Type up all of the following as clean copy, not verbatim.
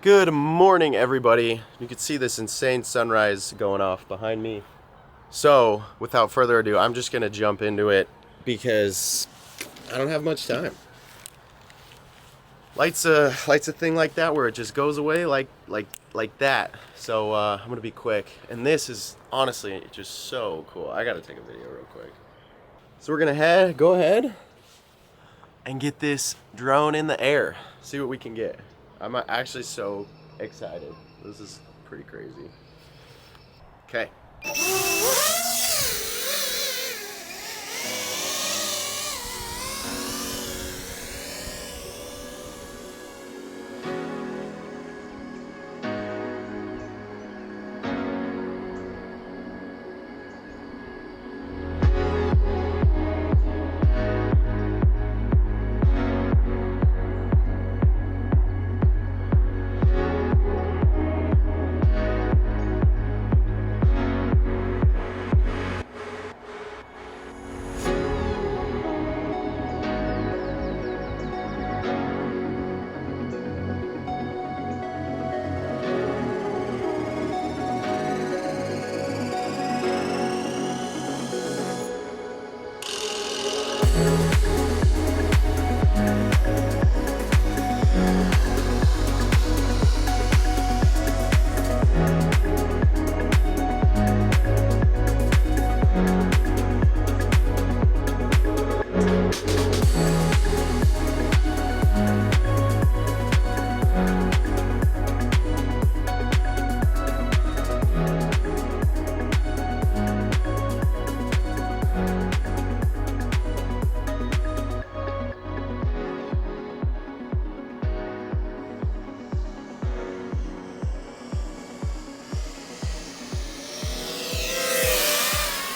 Good morning, everybody. You can see this insane sunrise going off behind me. So, without further ado, I'm just gonna jump into it because I don't have much time. Light's a thing like that where it just goes away like that. So I'm gonna be quick. And this is honestly just so cool. I gotta take a video real quick. So we're gonna go ahead and get this drone in the air. See what we can get. I'm actually so excited. This is pretty crazy. Okay.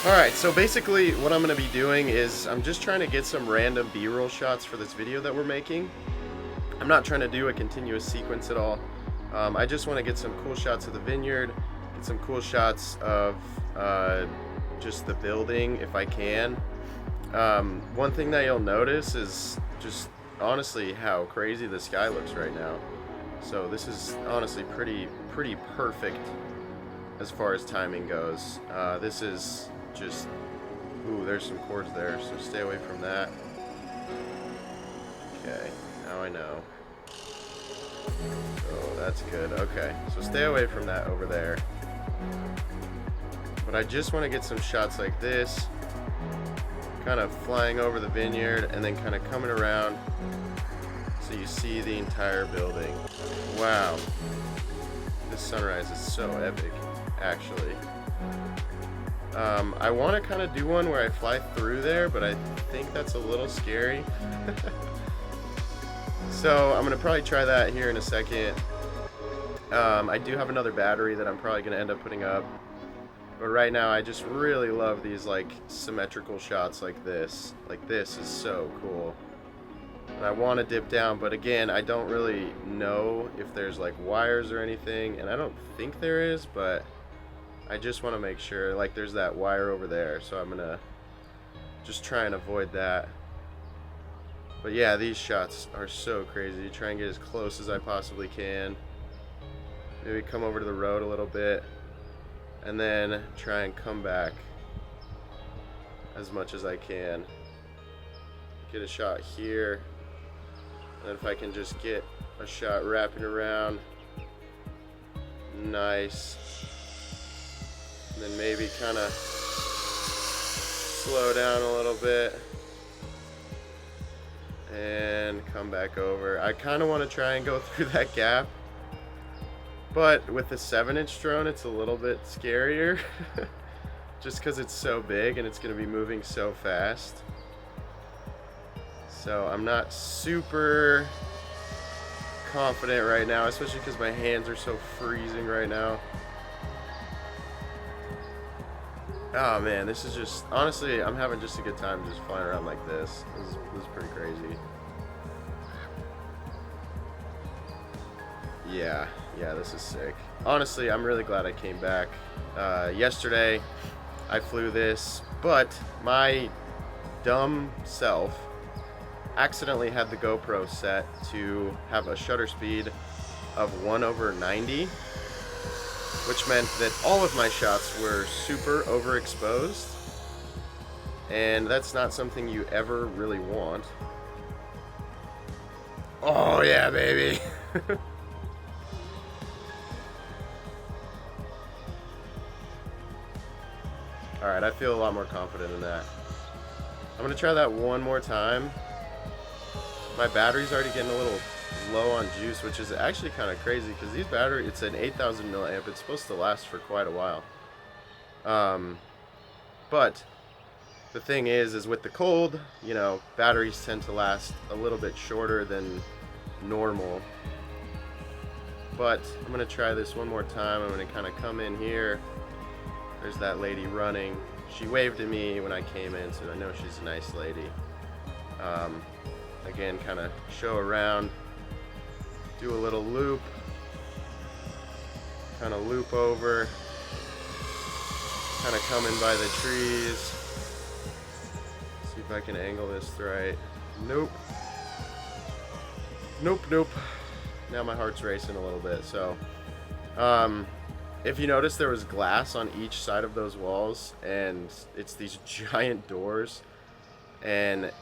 Alright, so basically what I'm going to be doing is I'm just trying to get some random B-roll shots for this video that we're making. I'm not trying to do a continuous sequence at all. I just want to get some cool shots of the vineyard, get some cool shots of just the building if I can. One thing that you'll notice is just honestly how crazy the sky looks right now. So this is honestly pretty perfect as far as timing goes. This is just, ooh, there's some cords there, so stay away from that. Okay, now I know. So that's good. Okay, so stay away from that over there. But I just want to get some shots like this, kind of flying over the vineyard and then kind of coming around so you see the entire building. Wow, this sunrise is so epic, actually. I want to kind of do one where I fly through there, but I think that's a little scary. So I'm going to probably try that here in a second. I do have another battery that I'm probably going to end up putting up. But right now I just really love these like symmetrical shots like this. Like this is so cool. And I want to dip down, but again, I don't really know if there's like wires or anything, and I don't think there is, but I just want to make sure. Like there's that wire over there, so I'm gonna just try and avoid that. But yeah, these shots are so crazy. Try and get as close as I possibly can. Maybe come over to the road a little bit, and then try and come back as much as I can. Get a shot here, and if I can just get a shot wrapping around, nice. And then maybe kind of slow down a little bit and come back over. I kind of want to try and go through that gap, but with the 7-inch drone it's a little bit scarier just because it's so big and it's going to be moving so fast. So I'm not super confident right now, especially because my hands are so freezing right now. Oh man, this is just, honestly, I'm having just a good time just flying around like this. This is pretty crazy. Yeah, this is sick. Honestly, I'm really glad I came back. Yesterday, I flew this, but my dumb self accidentally had the GoPro set to have a shutter speed of 1/90, which meant that all of my shots were super overexposed, and that's not something you ever really want. Oh yeah, baby. Alright, I feel a lot more confident in that. I'm gonna try that one more time. My battery's already getting a little low on juice, which is actually kind of crazy because these batteries, it's an 8,000 milliamp. It's supposed to last for quite a while. But the thing is with the cold, you know, batteries tend to last a little bit shorter than normal. But I'm gonna try this one more time. I'm gonna kind of come in here. There's that lady running. She waved at me when I came in, so I know she's a nice lady. Again, kind of show around, do a little loop, kind of loop over, kind of come in by the trees. See if I can angle this right. Nope. Nope, nope. Now my heart's racing a little bit. So, if you notice, there was glass on each side of those walls, and it's these giant doors, and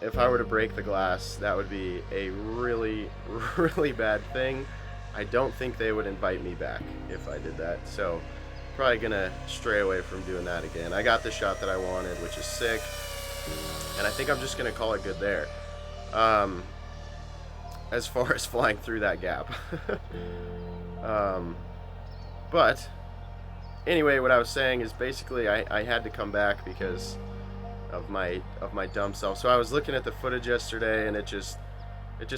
if I were to break the glass, that would be a really, really bad thing. I don't think they would invite me back if I did that, so probably gonna stray away from doing that again. I got the shot that I wanted, which is sick, and I think I'm just gonna call it good there. As far as flying through that gap. But anyway, what I was saying is basically I had to come back because of my dumb self. So I was looking at the footage yesterday, and it just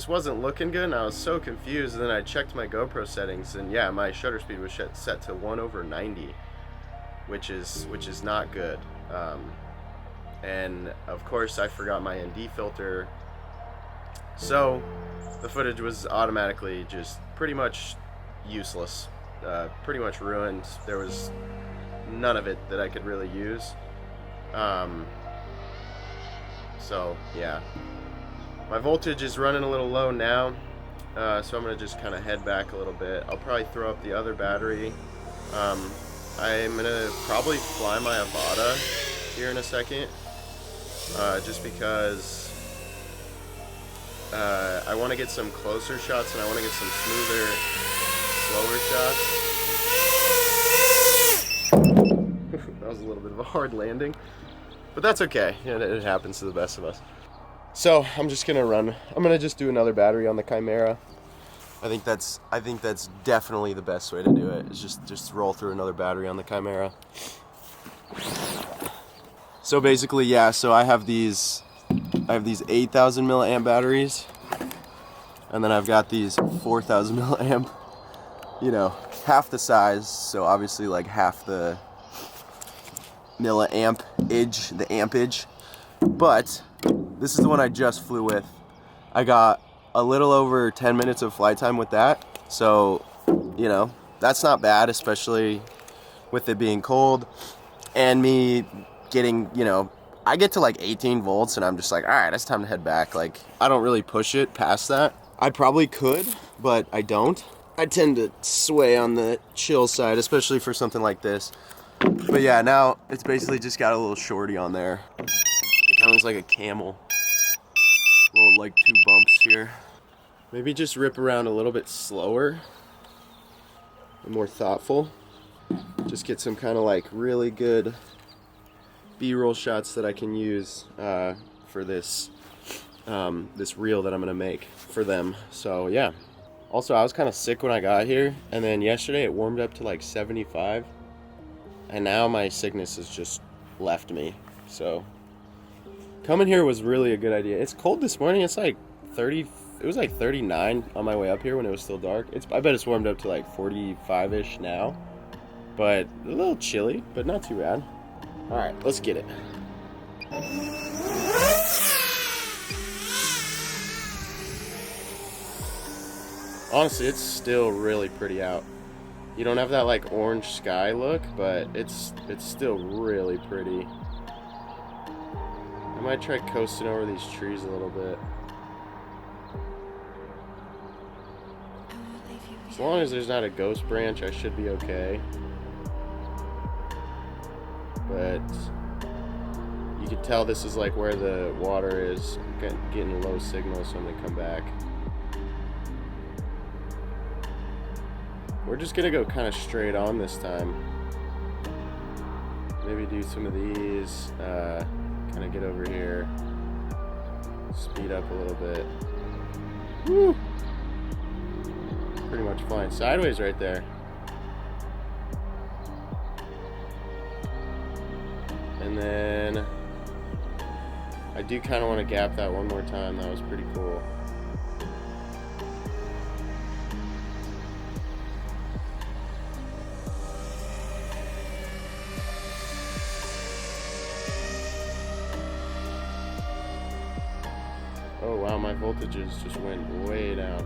wasn't looking good, and I was so confused. And then I checked my GoPro settings, and yeah, my shutter speed was set to 1/90, which is not good. And of course I forgot my ND filter, so the footage was automatically just pretty much useless, pretty much ruined. There was none of it that I could really use. So yeah, my voltage is running a little low now, so I'm gonna just kind of head back a little bit. I'll probably throw up the other battery. I'm gonna probably fly my Avata here in a second, just because I want to get some closer shots, and I want to get some smoother, slower shots. That was a little bit of a hard landing, but that's okay. It happens to the best of us. So I'm just gonna run. I'm gonna just do another battery on the Chimera. I think that's definitely the best way to do it. Is just roll through another battery on the Chimera. So basically, yeah. So I have these 8,000 milliamp batteries, and then I've got these 4,000 milliamp. You know, half the size. So obviously, like half the milliampage, the ampage. But this is the one I just flew with. I got a little over 10 minutes of flight time with that. So, you know, that's not bad, especially with it being cold and me getting, you know, I get to like 18 volts and I'm just like, all right, it's time to head back. Like, I don't really push it past that. I probably could, but I don't. I tend to sway on the chill side, especially for something like this. But yeah, now it's basically just got a little shorty on there. It kind of looks like a camel. Little like 2 bumps here. Maybe just rip around a little bit slower and more thoughtful. Just get some kind of like really good B-roll shots that I can use for this this reel that I'm gonna make for them. So yeah. Also, I was kind of sick when I got here, and then yesterday it warmed up to like 75, and now my sickness has just left me. So coming here was really a good idea. It's cold this morning. It's like 30. It was like 39 on my way up here when it was still dark. I bet it's warmed up to like 45-ish now, but a little chilly, but not too bad. All right, let's get it. Honestly, it's still really pretty out. You don't have that like orange sky look, but it's still really pretty. I might try coasting over these trees a little bit. As long as there's not a ghost branch, I should be okay. But you can tell this is like where the water is getting low signal, so I'm gonna come back. We're just gonna go kind of straight on this time. Maybe do some of these, kind of get over here, speed up a little bit. Woo! Pretty much flying sideways right there. And then I do kind of want to gap that one more time. That was pretty cool. Oh wow, my voltages just went way down.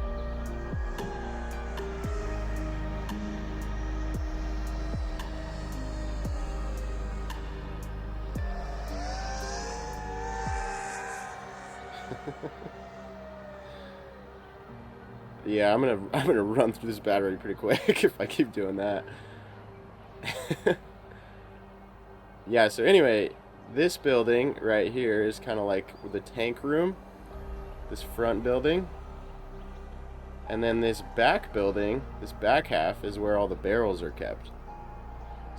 Yeah, I'm gonna run through this battery pretty quick if I keep doing that. Yeah, so anyway, this building right here is kind of like the tank room, this front building. And then this back building, this back half, is where all the barrels are kept.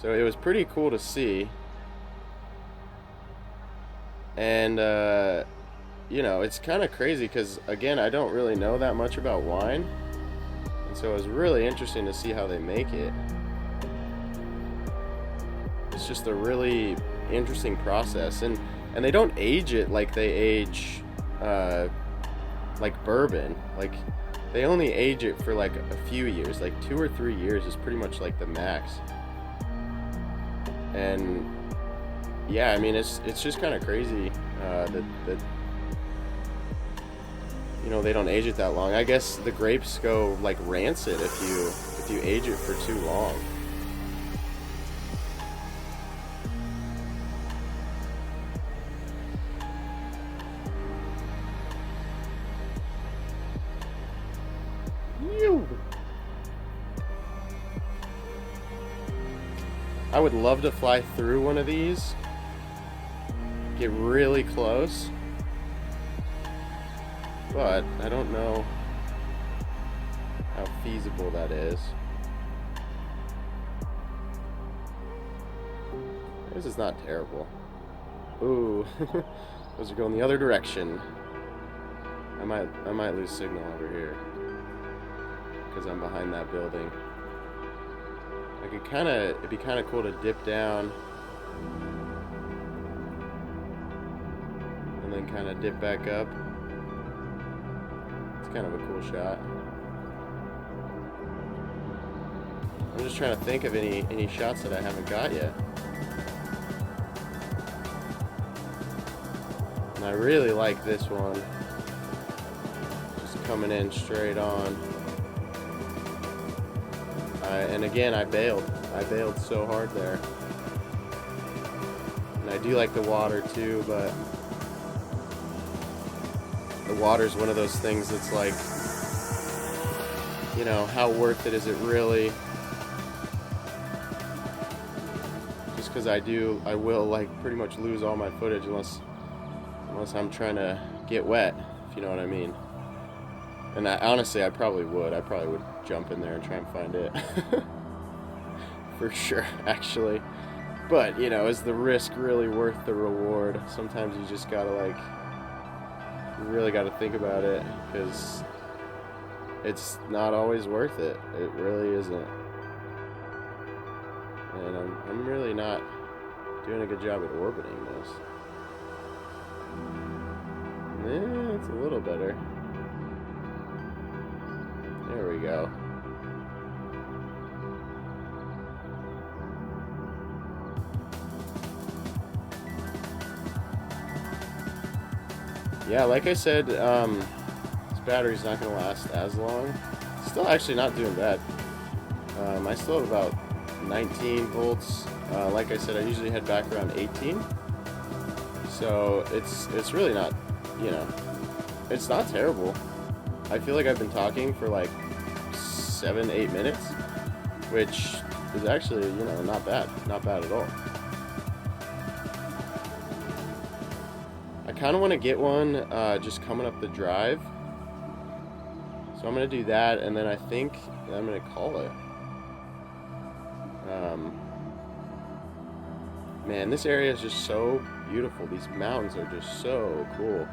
So it was pretty cool to see. And, you know, it's kind of crazy because, again, I don't really know that much about wine. And so it was really interesting to see how they make it. It's just a really interesting process. And they don't age it like they age, like bourbon. Like, they only age it for like a few years. Like 2 or 3 years is pretty much like the max. And yeah, I mean, it's just kind of crazy that you know, they don't age it that long. I guess the grapes go like rancid if you age it for too long. I would love to fly through one of these, get really close, but I don't know how feasible that is. This is not terrible. Ooh, those are going the other direction. I might lose signal over here because I'm behind that building. It'd be kind of cool to dip down and then kind of dip back up. It's kind of a cool shot. I'm just trying to think of any shots that I haven't got yet. And I really like this one. Just coming in straight on. And again, I bailed so hard there. And I do like the water too, but the water's one of those things that's like, you know, how worth it is it really? Just because I will like pretty much lose all my footage unless I'm trying to get wet, if you know what I mean. And honestly, I probably would jump in there and try and find it. For sure, actually. But, you know, is the risk really worth the reward? Sometimes you just gotta, like, you really gotta think about it, because it's not always worth it. It really isn't. And I'm really not doing a good job at orbiting this. Yeah, it's a little better. There we go. Yeah, like I said, this battery's not going to last as long. Still actually not doing bad. I still have about 19 volts. Like I said, I usually head back around 18. So it's really not, you know, it's not terrible. I feel like I've been talking for like 7-8 minutes, which is actually, you know, not bad at all. I kind of want to get one just coming up the drive, so I'm gonna do that, and then I think I'm gonna call it. Man, this area is just so beautiful. These mountains are just so cool.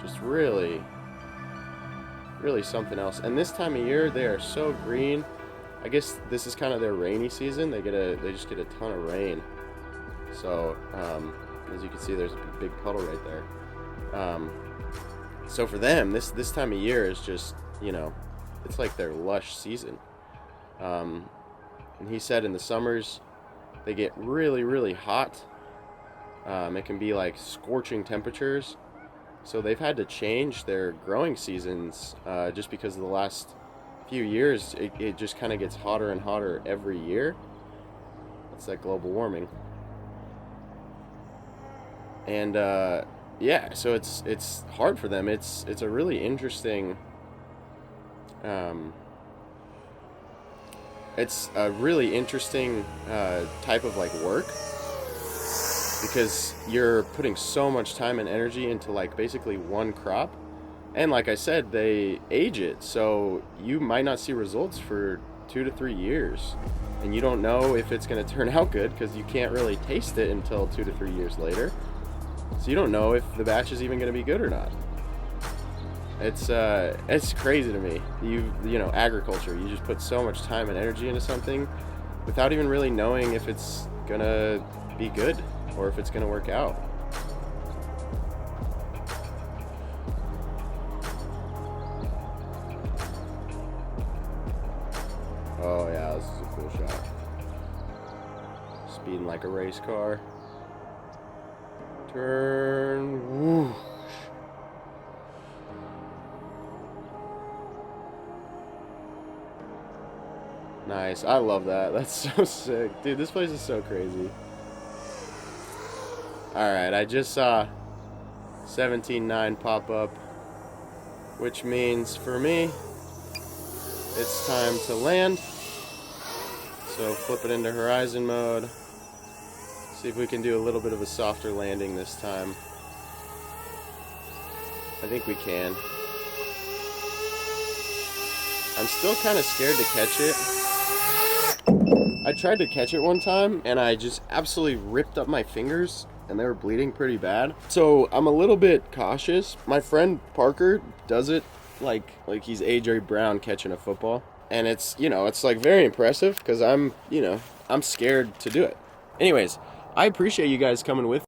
Just really something else. And this time of year, they are so green. I guess this is kind of their rainy season. They just get a ton of rain. So, as you can see, there's a big puddle right there. So for them, this time of year is just, you know, it's like their lush season. And he said in the summers, they get really hot. It can be like scorching temperatures. So they've had to change their growing seasons just because of the last few years. It just kind of gets hotter and hotter every year. It's like global warming. And yeah, so it's hard for them. It's a really interesting. It's a really interesting type of like work, because you're putting so much time and energy into like basically one crop, and like I said, they age it, so you might not see results for 2 to 3 years, and you don't know if it's going to turn out good because you can't really taste it until 2 to 3 years later. So you don't know if the batch is even going to be good or not. It's crazy to me. You know, agriculture, you just put so much time and energy into something without even really knowing if it's gonna be good or if it's gonna work out. Oh yeah, this is a cool shot. Speeding like a race car. Turn. Whoosh. Nice. I love that. That's so sick. Dude, this place is so crazy. Alright, I just saw 17.9 pop up, which means for me, it's time to land. So flip it into horizon mode. See if we can do a little bit of a softer landing this time. I think we can. I'm still kind of scared to catch it. I tried to catch it one time and I just absolutely ripped up my fingers and they were bleeding pretty bad. So I'm a little bit cautious. My friend Parker does it like he's AJ Brown catching a football. And it's, you know, it's like very impressive because I'm scared to do it. Anyways, I appreciate you guys coming with me.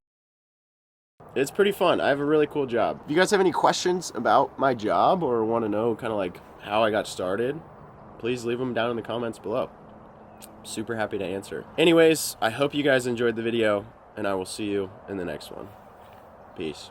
It's pretty fun. I have a really cool job. If you guys have any questions about my job or want to know kind of like how I got started, please leave them down in the comments below. Super happy to answer. Anyways, I hope you guys enjoyed the video, and I will see you in the next one. Peace.